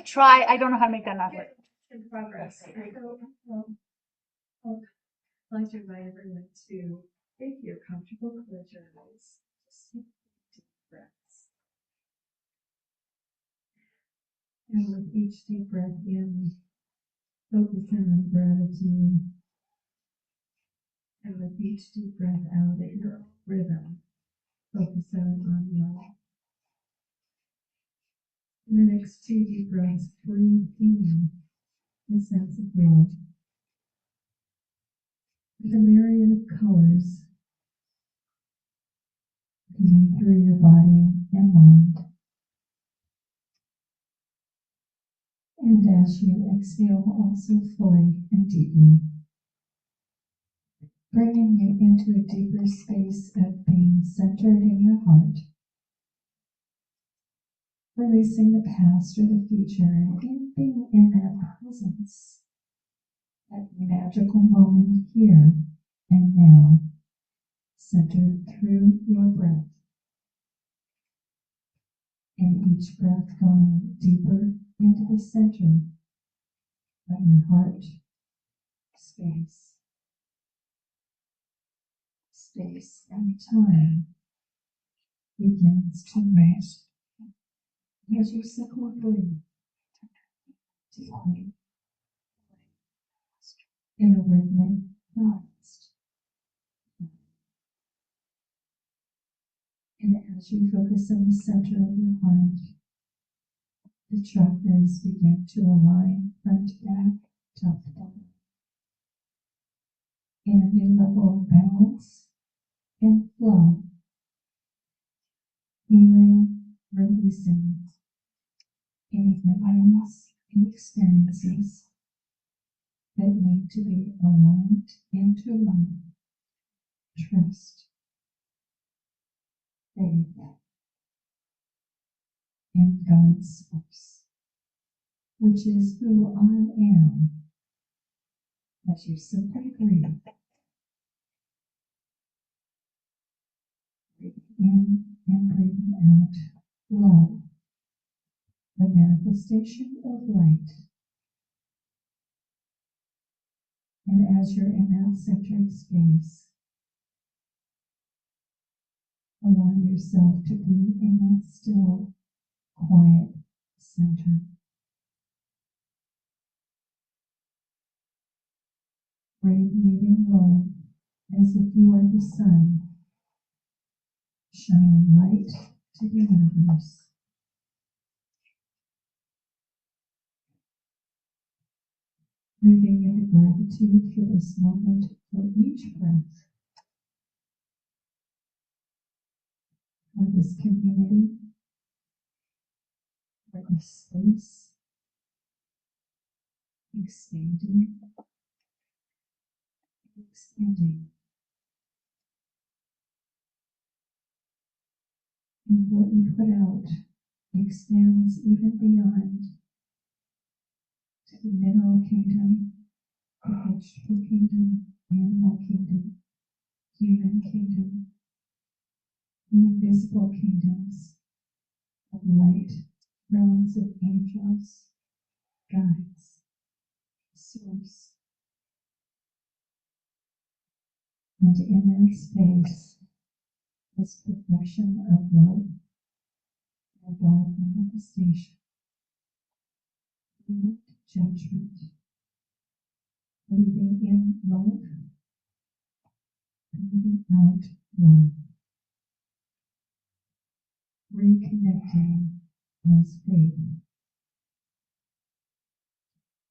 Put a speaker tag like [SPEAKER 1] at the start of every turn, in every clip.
[SPEAKER 1] Try. I don't know how to make that not work.
[SPEAKER 2] In progress. I'd like to invite everyone to, if you're comfortable, close your eyes. Just take deep breaths. And with each deep breath in, focus on gratitude. And with each deep breath out at your rhythm, focus on love. In the next 2 deep breaths, breathe in the sense of love. With a myriad of colors coming through your body and mind. And as you exhale, also fully and deeply, bringing you into a deeper space of being centered in your heart, releasing the past or the future, and being in that presence, that magical moment here and now, centered through your breath. And each breath going deeper into the center of your heart space. Space and time begins to melt as you simply breathe deeply in a rhythmic rest. And as you focus on the center of your heart, the chakras begin to align front to back, top to bottom, in a new level of balance and flow, healing, releasing any memories and experiences that need to be aligned into love, trust, faith, and God's source, which is who I am, as you simply breathe. Breathing in and breathing out love, the manifestation of light. And as you're in that centered space, allow yourself to be in that still, quiet center. Radiating love as if you are the sun, shining light to the universe. Moving into gratitude for this moment, for each breath, for this community, for this space, expanding, expanding. And what you put out expands even beyond to the mineral kingdom, the vegetable kingdom, animal kingdom, human kingdom, the invisible kingdoms of light, realms of angels, guides, source. And in that space, this perfection of love and God manifestation, without judgment, breathing in love, breathing out love, reconnecting as faith,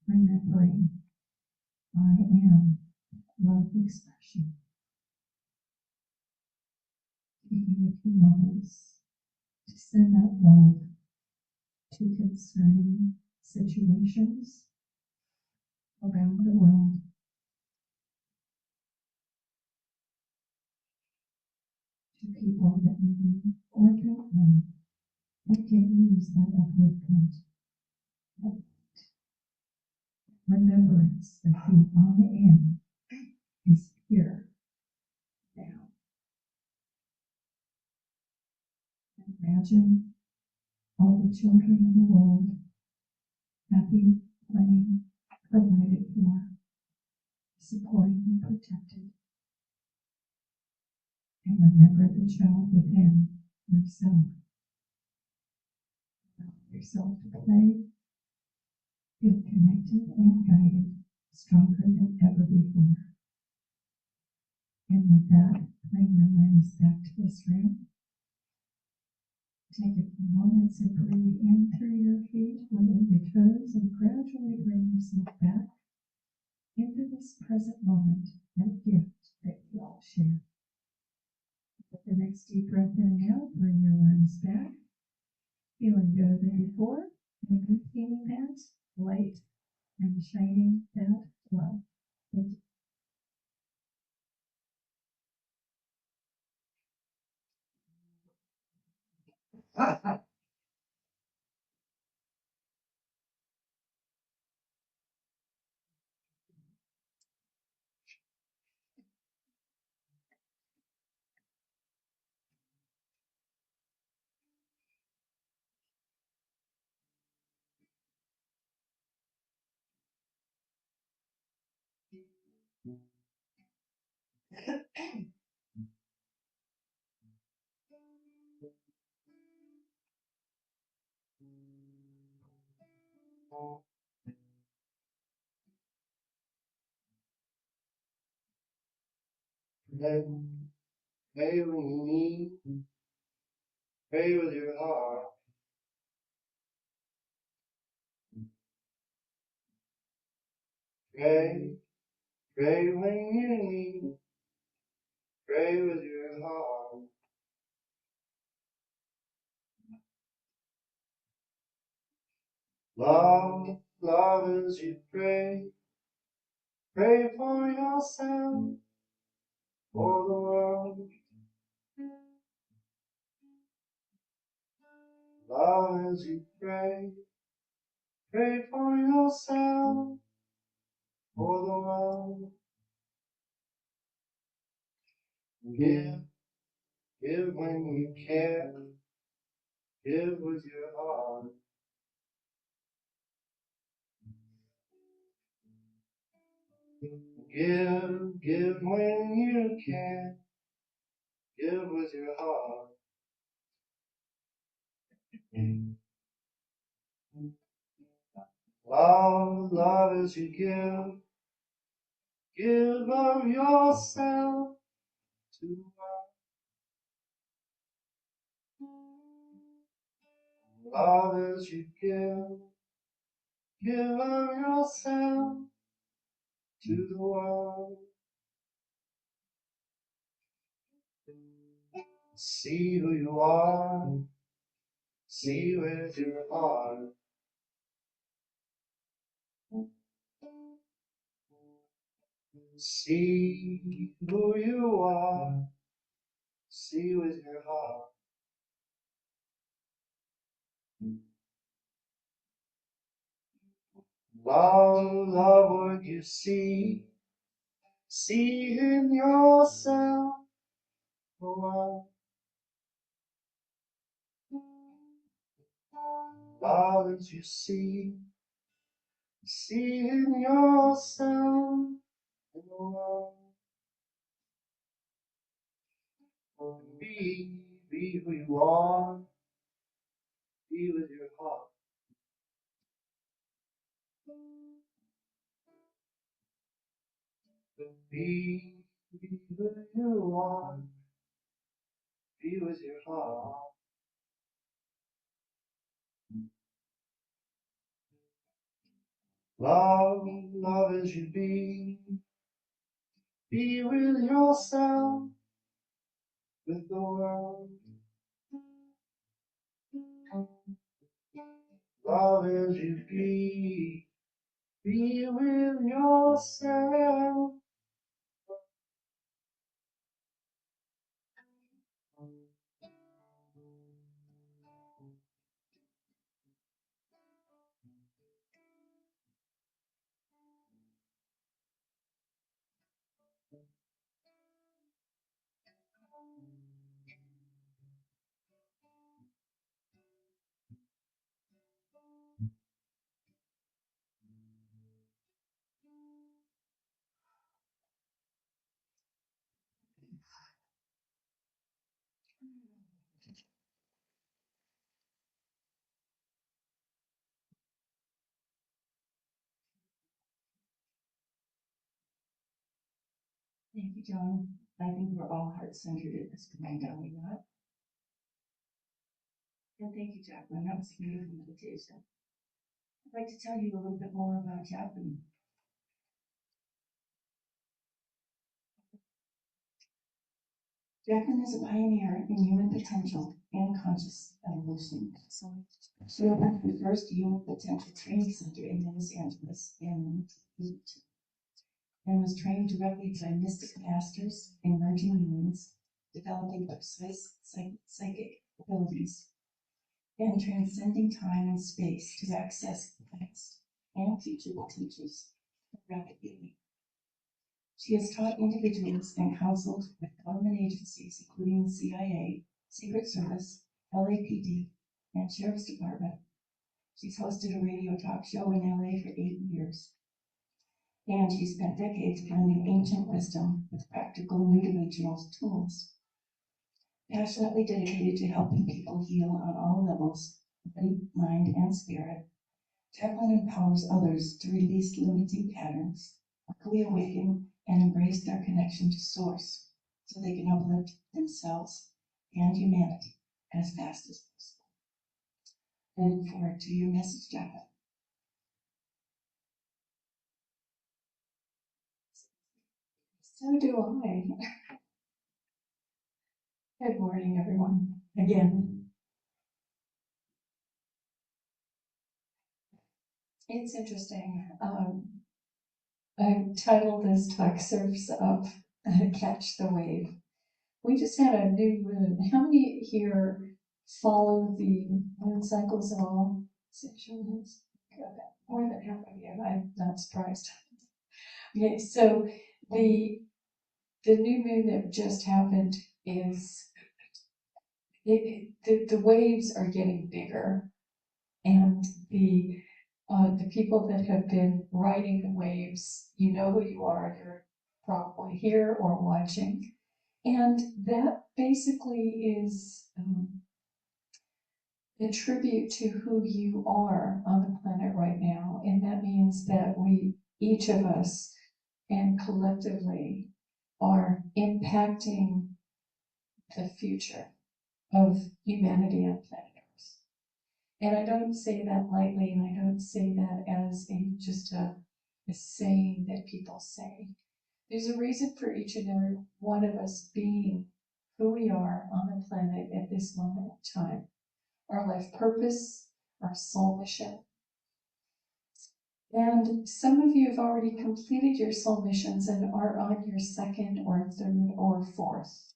[SPEAKER 2] remembering I am love expression, taking a few moments to send out love to concerning situations around the world, to people that we know or don't know, that can use that upliftment, that remembrance that the I am is here now. Imagine all the children in the world, happy, playing, provided for, supported and protected. And remember the child within yourself. Allow yourself to play, feel connected and guided, stronger than ever before. And with that, bring your awareness back to this room. Take a few moments and breathe in through your feet, wiggle your toes, and gradually bring yourself back into this present moment, that gift that you all share. With the next deep breath in now, bring your awareness back, feeling better than before, and maintaining that light and shining that love. Thank you.
[SPEAKER 3] Pray when you need, pray with your heart. Pray when you need, pray with your heart. Love as you pray for yourself, for the world. Love as you pray for yourself, for the world. Give when you care, give with your heart. Give when you can, give with your heart. Love as you give of yourself to us. Love as you give of yourself to the world. See who you are, see with your heart. See who you are, see with your heart. Love what you see in yourself. Oh, love as you see in yourself. Oh, be who you are, be with your heart. Be who you are, be with your heart. Love as you be with yourself, with the world. Love as you be with yourself.
[SPEAKER 2] Thank you, John. I think we're all heart-centered at this point, are we not? And thank you, JacQueline. That was a beautiful meditation. I'd like to tell you a little bit more about JacQueline. JacQueline is a pioneer in human potential and conscious evolution. She opened the first human potential training center in Los Angeles in 2008 and was trained directly by mystic masters, emerging beings, developing precise psychic abilities, and transcending time and space to access past and future potentials of rapid healing. She has taught individuals and counseled with government agencies, including the CIA, Secret Service, LAPD, and Sheriff's Department. She's hosted a radio talk show in LA for 8 years. And she spent decades blending ancient wisdom with practical new dimensional tools. Passionately dedicated to helping people heal on all levels, body, mind, and spirit, JacQueline empowers others to release limiting patterns, quickly awaken and embrace their connection to Source so they can uplift themselves and humanity as fast as possible. I look forward to your message, JacQueline.
[SPEAKER 4] So do I. Good morning, everyone. Again. It's interesting. I titled this talk Surfs Up, Catch the Wave. We just had a new moon. How many here follow the moon cycles at all? More than half of you. I'm not surprised. Okay, so the new moon that just happened is the waves are getting bigger, and the people that have been riding the waves, you know who you are. You're probably here or watching, and that basically is a tribute to who you are on the planet right now, and that means that we, each of us, and collectively, are impacting the future of humanity on planet Earth. And I don't say that lightly, and I don't say that as just a saying that people say. There's a reason for each and every one of us being who we are on the planet at this moment in time. Our life purpose, our soul mission. And some of you have already completed your soul missions and are on your second or third or fourth.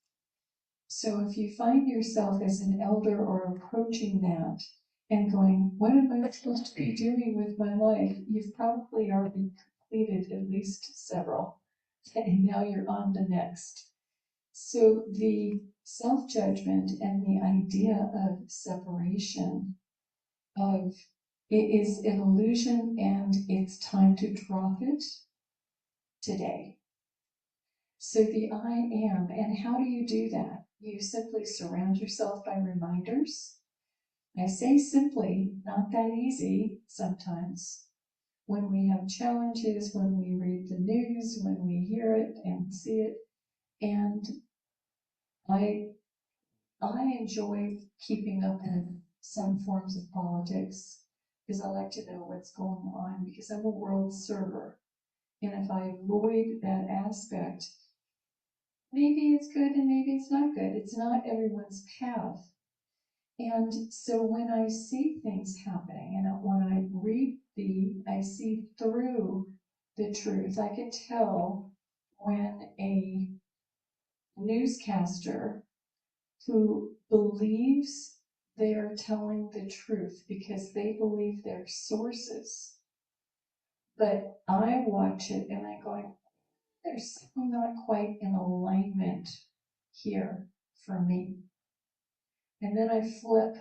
[SPEAKER 4] So if you find yourself as an elder or approaching that and going, what am I supposed to be doing with my life? You've probably already completed at least several, and now you're on the next. So the self-judgment and the idea of separation of it is an illusion, and it's time to drop it today. So the I am, and how do you do that? You simply surround yourself by reminders. I say simply, not that easy sometimes. When we have challenges, when we read the news, when we hear it and see it, and I enjoy keeping up with some forms of politics because I like to know what's going on because I'm a world server. And if I avoid that aspect, maybe it's good and maybe it's not good. It's not everyone's path. And so when I see things happening and when I read I see through the truth. I can tell when a newscaster who believes they are telling the truth because they believe their sources. But I watch it and I go, there's something not quite in alignment here for me. And then I flip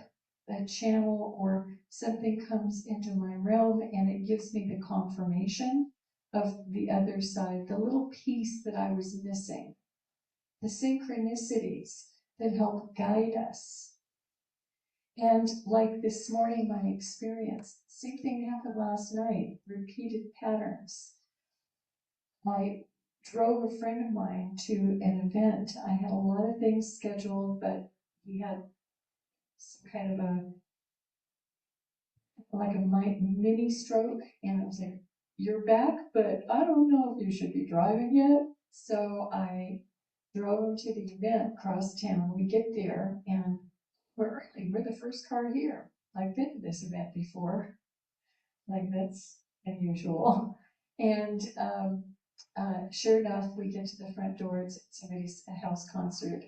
[SPEAKER 4] a channel or something comes into my realm and it gives me the confirmation of the other side, the little piece that I was missing, the synchronicities that help guide us. And like this morning, my experience, same thing happened last night, repeated patterns. drove a friend of mine to an event. I had a lot of things scheduled, but he had some kind of like a mini stroke, and I was like, "You're back, but I don't know if you should be driving yet." So I drove him to the event across town. We get there, and we're early. We're the first car here. I've been to this event before. Like, that's unusual. And sure enough, we get to the front door. It's somebody's a house concert,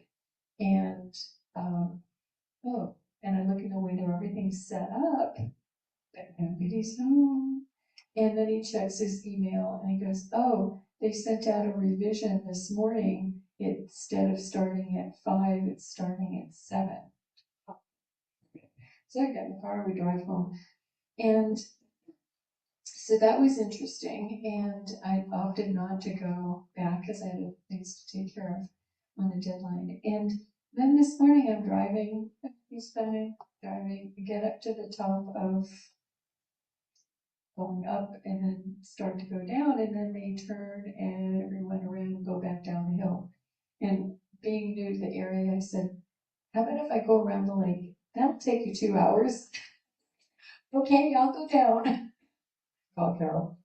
[SPEAKER 4] and oh, and I look in the window. Everything's set up, but nobody's home. And then he checks his email, and he goes, "Oh, they sent out a revision this morning. Instead of starting at 5, it's starting at 7." So I get in the car, we drive home, and so that was interesting, and I opted not to go back because I had things to take care of on the deadline. And then this morning I'm driving, he's fine, driving, get up to the top of going up and then start to go down, and then they turn and everyone around and go back down the hill. And being new to the area, I said, "How about if I go around the lake? That'll take you 2 hours." "Okay, I'll go down." Call Carol.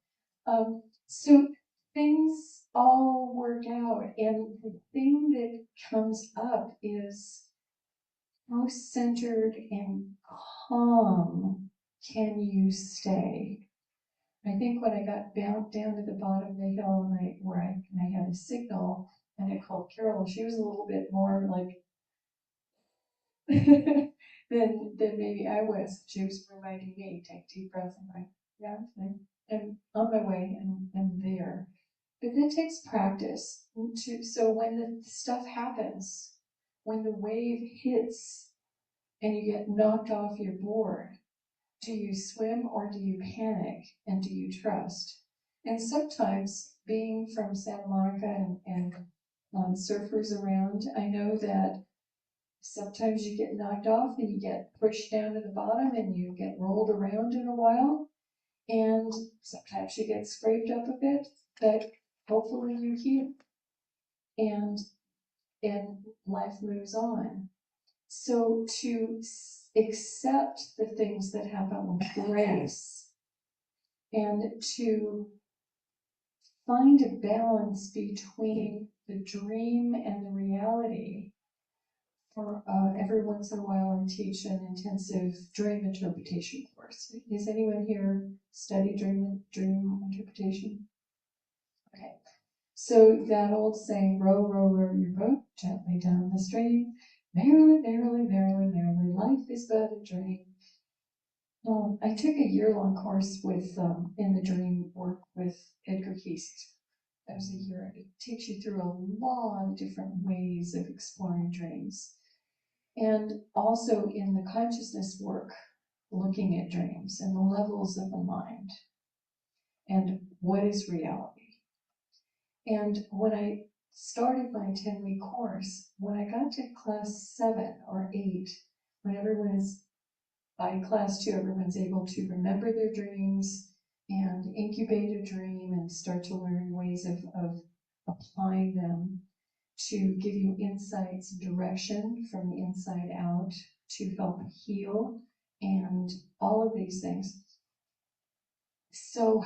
[SPEAKER 4] So things all work out, and the thing that comes up is how centered and calm can you stay? I think when I got down to the bottom of the hill, and I had a signal, and I called Carol, she was a little bit more like than maybe I was. She was reminding me, take deep breaths. I'm like, yeah, I'm on my way, and I'm there. But that takes practice. So when the stuff happens, when the wave hits and you get knocked off your board, do you swim or do you panic, and do you trust? And sometimes, being from Santa Monica and surfers around, I know that sometimes you get knocked off and you get pushed down to the bottom and you get rolled around in a while. And sometimes you get scraped up a bit, but hopefully you heal, and life moves on. So to accept the things that happen with grace, and to find a balance between the dream and the reality. For every once in a while, I teach an intensive dream interpretation course. Has anyone here studied dream interpretation? Okay. So that old saying, "Row, row, row your boat gently down the stream. Merrily, merrily, merrily, merrily, life is but a dream." I took a year-long course with in the dream work with Edgar Cayce. That was a year. It takes you through a lot of different ways of exploring dreams. And also in the consciousness work, looking at dreams and the levels of the mind and what is reality. And when I started my 10-week course, when I got to class 7 or 8, when everyone is, by class 2, everyone's able to remember their dreams and incubate a dream and start to learn ways of applying them to give you insights, direction from the inside out to help heal, and all of these things. So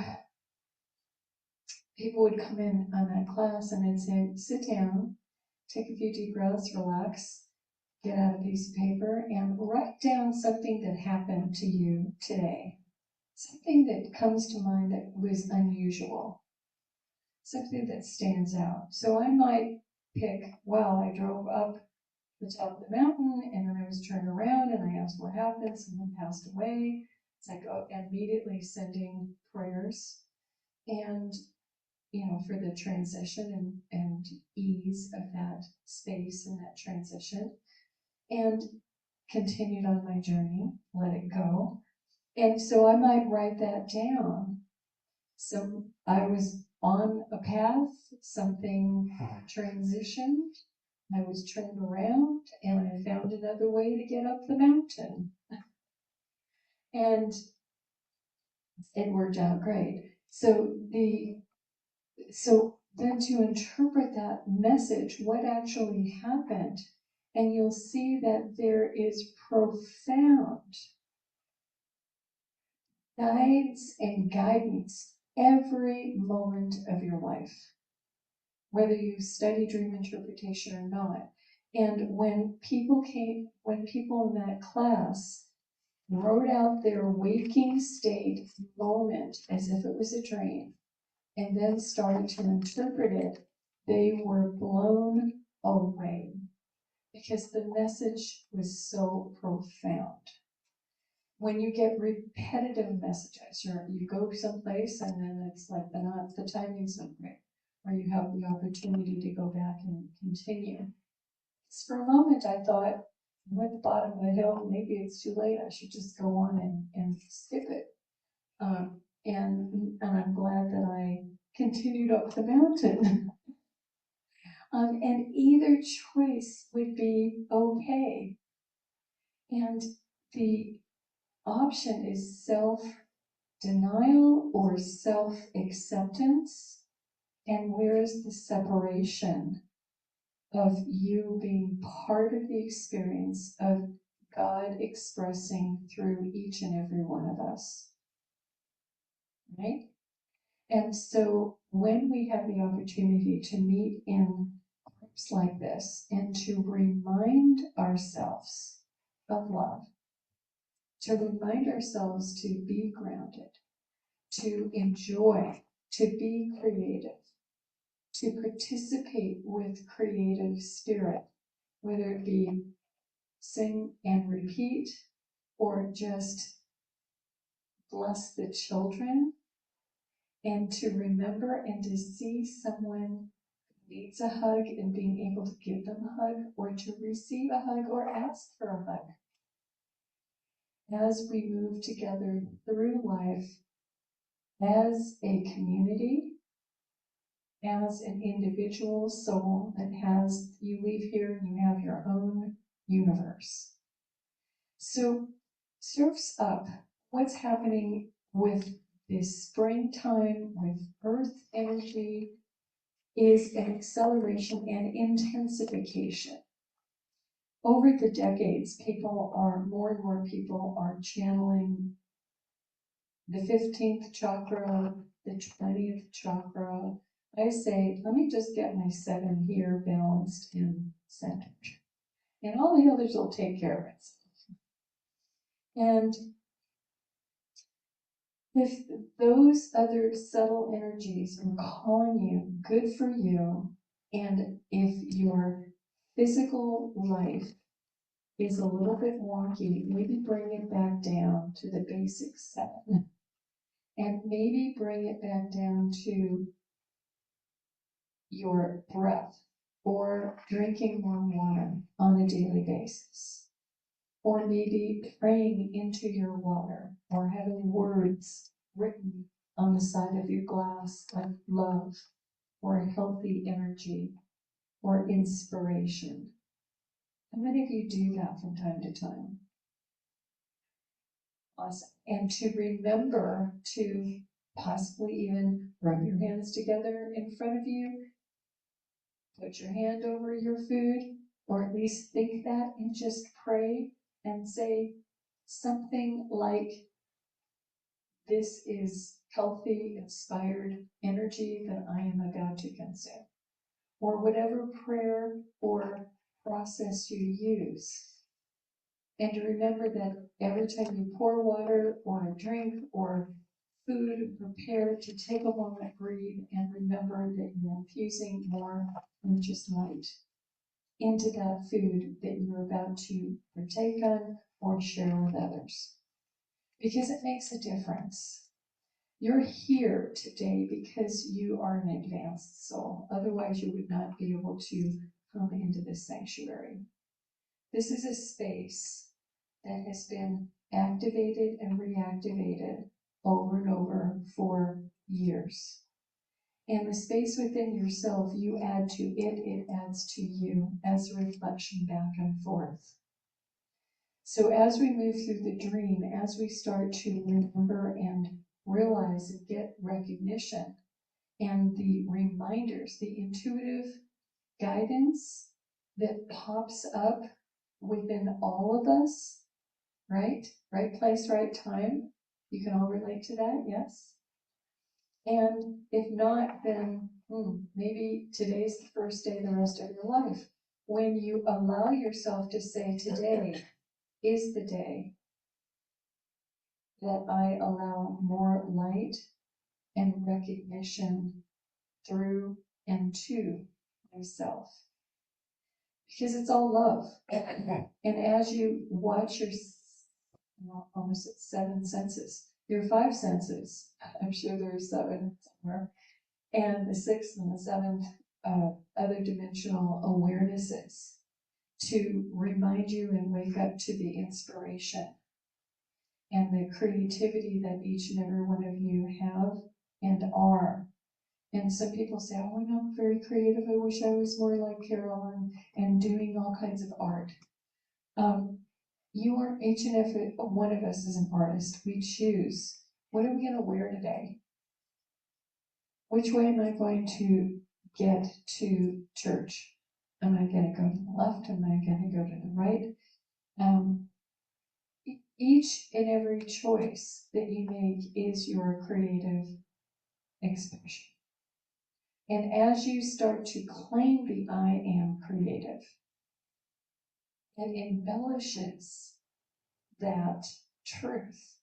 [SPEAKER 4] people would come in on that class and I'd say, "Sit down, take a few deep breaths, relax, get out a piece of paper and write down something that happened to you today. Something that comes to mind that was unusual. Something that stands out." So I might pick, well, I drove up the top of the mountain and then I was turned around and I asked what happened. Someone passed away. It's like, oh, immediately sending prayers and, for the transition and ease of that space and that transition, and continued on my journey, let it go. And so I might write that down. So I was on a path, something transitioned, I was turned around, and I found another way to get up the mountain. And it worked out great. So then to interpret that message, what actually happened, and you'll see that there is profound guides and guidance every moment of your life, whether you study dream interpretation or not. And when people in that class wrote out their waking state moment as if it was a dream, and then started to interpret it, they were blown away because the message was so profound. When you get repetitive messages, or you go someplace and then it's like the timing's not great, or you have the opportunity to go back and continue. So for a moment, I thought, I'm at the bottom of the hill, maybe it's too late, I should just go on and skip it. And I'm glad that I continued up the mountain. And either choice would be okay. And the option is self-denial or self-acceptance. And where is the separation of you being part of the experience of God expressing through each and every one of us? Right? And so when we have the opportunity to meet in groups like this and to remind ourselves of love, to remind ourselves to be grounded, to enjoy, to be creative, to participate with creative spirit, whether it be sing and repeat or just bless the children, and to remember and to see someone who needs a hug and being able to give them a hug or to receive a hug or ask for a hug. As we move together through life as a community, as an individual soul that you leave here and you have your own universe. So surfs up what's happening with this springtime, with earth energy, is an acceleration and intensification. Over the decades, more and more people are channeling the 15th chakra, the 20th chakra. I say, let me just get my 7 here balanced and centered. And all the others will take care of it. And if those other subtle energies are calling you, good for you. And if your physical life is a little bit wonky, maybe bring it back down to the basic 7. And maybe bring it back down to your breath, or drinking warm water on a daily basis, or maybe praying into your water, or having words written on the side of your glass like love, or healthy energy, or inspiration. How many of you do that from time to time? Awesome. And to remember to possibly even rub your hands together in front of you, put your hand over your food, or at least think that, and just pray and say something like, this is healthy, inspired energy that I am about to consume. Or whatever prayer or process you use. And to remember that every time you pour water or a drink or food, prepare to take a moment, breathe, and remember that you're infusing more than just light into that food that you're about to partake on or share with others. Because it makes a difference. You're here today because you are an advanced soul. Otherwise, you would not be able to come into this sanctuary. This is a space that has been activated and reactivated over and over for years. And the space within yourself, you add to it, it adds to you as a reflection back and forth. So as we move through the dream, as we start to remember and realize and get recognition, and the reminders, the intuitive guidance that pops up within all of us, right? Right place, right time. You can all relate to that, yes? And if not, then maybe today's the first day the rest of your life. When you allow yourself to say, today is the day that I allow more light and recognition through and to myself. Because it's all love. And as you watch your, almost at 7 senses, your 5 senses, I'm sure there's 7 somewhere, and the 6th and the 7th other dimensional awarenesses to remind you and wake up to the inspiration and the creativity that each and every one of you have and are. And some people say, oh, I know I'm very creative. I wish I was more like Carol and doing all kinds of art. You are, each and every one of us is an artist. We choose. What are we going to wear today? Which way am I going to get to church? Am I going to go to the left? Am I going to go to the right? Each and every choice that you make is your creative expression. And as you start to claim the I am creative, it embellishes that truth.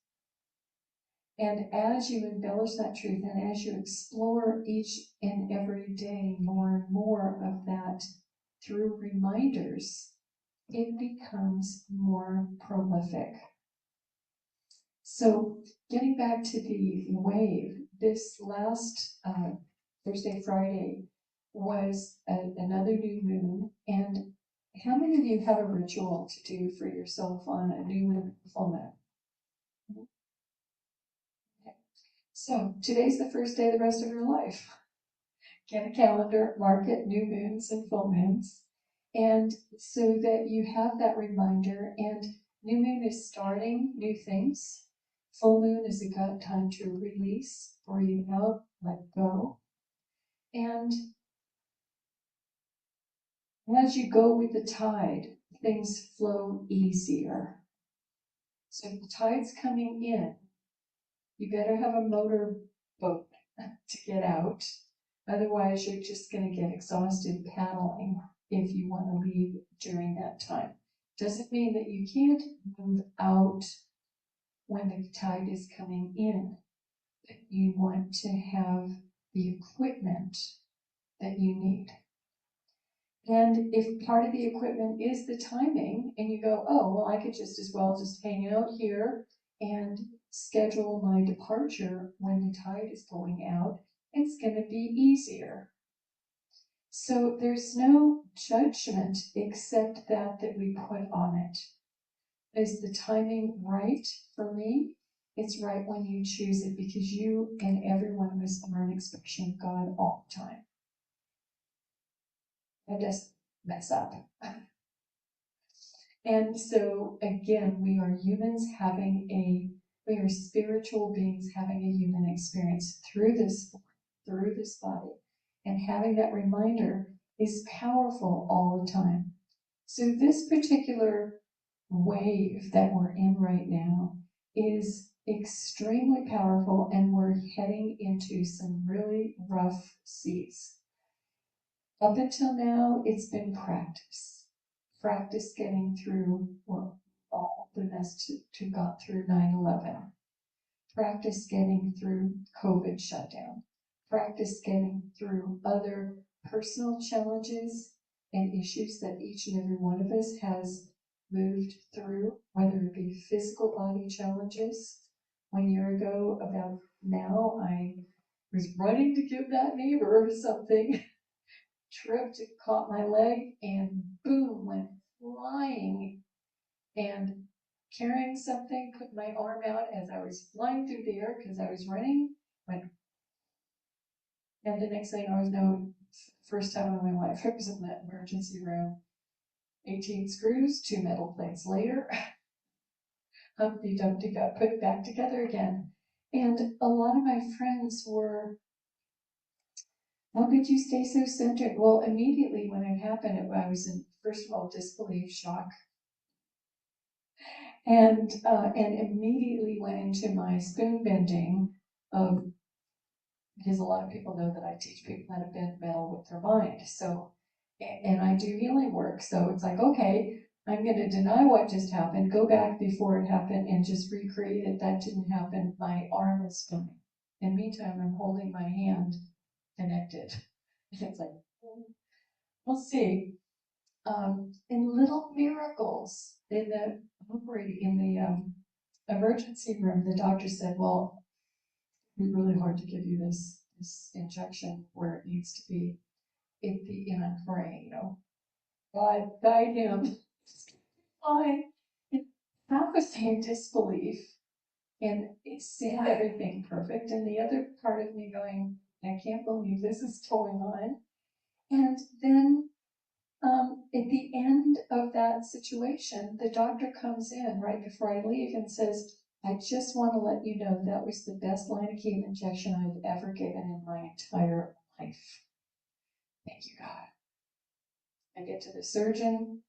[SPEAKER 4] And as you embellish that truth, and as you explore each and every day more and more of that through reminders, it becomes more prolific. So getting back to the wave, this last Thursday, Friday was another new moon. And how many of you have a ritual to do for yourself on a new moon, full moon? Okay. So today's the first day of the rest of your life. Get a calendar, mark it, new moons and full moons. And so that you have that reminder, and new moon is starting new things. Full moon is a good time to release, breathe out, let go. And as you go with the tide, things flow easier. So if the tide's coming in, you better have a motor boat to get out. Otherwise, you're just going to get exhausted paddling if you want to leave during that time. Doesn't mean that you can't move out when the tide is coming in, but you want to have the equipment that you need. And if part of the equipment is the timing, and you go, oh, well, I could just as well just hang out here and schedule my departure when the tide is going out, it's going to be easier. So there's no judgment except that we put on it. Is the timing right for me? It's right when you choose it, because you and every one of us are an expression of God all the time. That doesn't mess up. And so again, we are humans we are spiritual beings having a human experience through this body. And having that reminder is powerful all the time. So this particular wave that we're in right now is extremely powerful, and we're heading into some really rough seas. Up until now, it's been practice. Practice getting through all the mess to got through 9/11. Practice getting through COVID shutdown. Practice getting through other personal challenges and issues that each and every one of us has moved through, whether it be physical body challenges. 1 year ago, about now, I was running to give that neighbor something, tripped, caught my leg, and boom, went flying. And carrying something, put my arm out as I was flying through the air because I was running, went, and the next thing I was known, first time in my life, I was in that emergency room. 18 screws, 2 metal plates later, Humpty Dumpty got put back together again. And a lot of my friends were How could you stay so centered? Well, immediately when it happened, I was in, first of all, disbelief, shock, and immediately went into my spoon bending of, because a lot of people know that I teach people how to bend metal with their mind. So, and I do healing work. So it's like, okay, I'm going to deny what just happened, go back before it happened, and just recreate it. That didn't happen. My arm is spinning. In the meantime, I'm holding my hand connected. It's like, we'll see. In little miracles in the emergency room, the doctor said, "Well, it'd be really hard to give you this injection where it needs to be." And I'm praying, God guide him. I half a in disbelief and seeing everything perfect, and the other part of me going, I can't believe this is going on. And then at the end of that situation, the doctor comes in right before I leave and says, I just want to let you know that was the best lidocaine injection I've ever given in my entire life. Thank you, God. I get to the surgeon,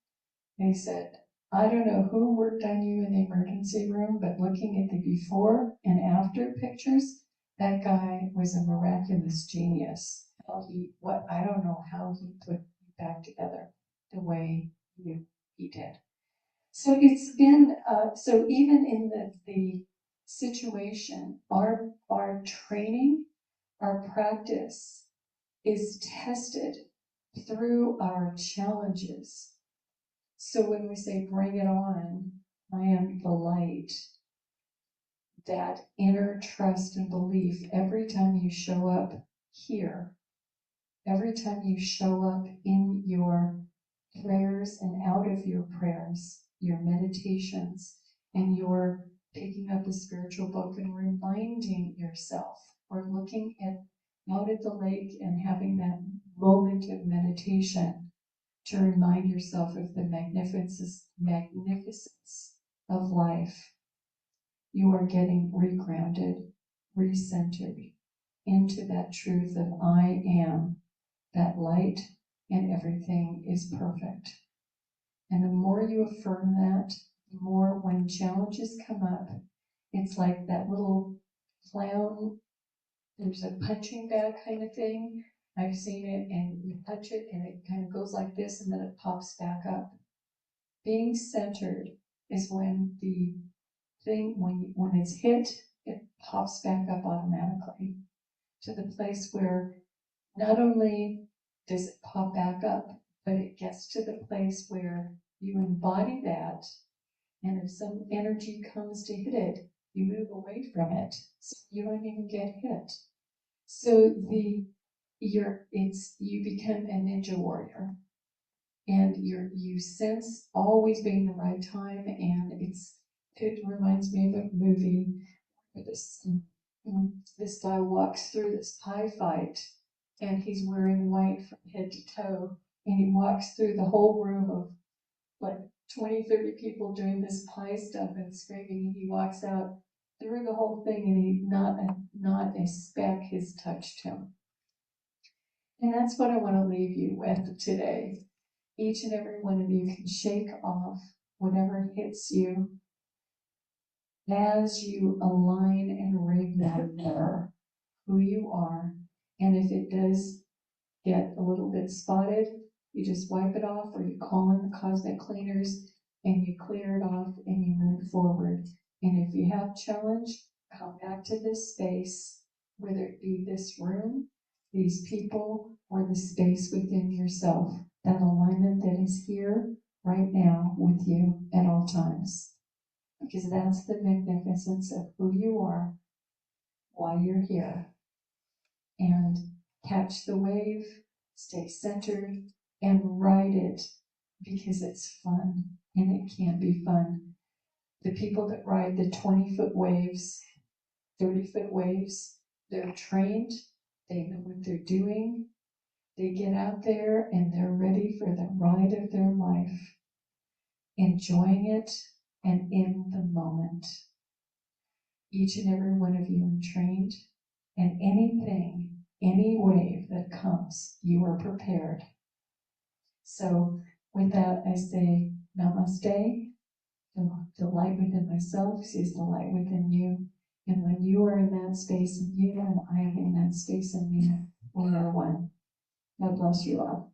[SPEAKER 4] and he said, I don't know who worked on you in the emergency room, but looking at the before and after pictures, that guy was a miraculous genius. I don't know how he put you back together the way he did. So it's been, so even in the situation, our training, our practice is tested through our challenges. So when we say, bring it on, I am the light, that inner trust and belief, every time you show up here, every time you show up in your prayers and out of your prayers, your meditations, and your picking up a spiritual book and reminding yourself, or looking out at the lake and having that moment of meditation to remind yourself of the magnificence of life. You are getting regrounded, recentered into that truth of I am that light and everything is perfect. And the more you affirm that, the more when challenges come up, it's like that little clown, there's a punching bag kind of thing. I've seen it, and you punch it and it kind of goes like this and then it pops back up. Being centered is when the thing, when it's hit, it pops back up automatically to the place where not only does it pop back up, but it gets to the place where you embody that, and if some energy comes to hit it, you move away from it, so you don't even get hit. So you become a ninja warrior, and you sense always being the right time, and it reminds me of a movie where this guy walks through this pie fight, and he's wearing white from head to toe, and he walks through the whole room of like 20, 30 people doing this pie stuff and screaming, and he walks out through the whole thing, and not a speck has touched him. And that's what I want to leave you with today. Each and every one of you can shake off whatever hits you as you align and remember who you are. And if it does get a little bit spotted, you just wipe it off, or you call in the cosmic cleaners and you clear it off and you move forward. And if you have challenge, come back to this space, whether it be this room, these people, or the space within yourself, that alignment that is here right now with you at all times. Because that's the magnificence of who you are, why you're here. And catch the wave, stay centered, and ride it, because it's fun, and it can be fun. The people that ride the 20-foot waves, 30-foot waves, they're trained, they know what they're doing, they get out there and they're ready for the ride of their life, enjoying it and in the moment. Each and every one of you are trained, and anything any wave that comes, you are prepared. So with that, I say namaste. The light within myself sees the light within you. And when you are in that space in you and I am in that space in me, we are one. God bless you all.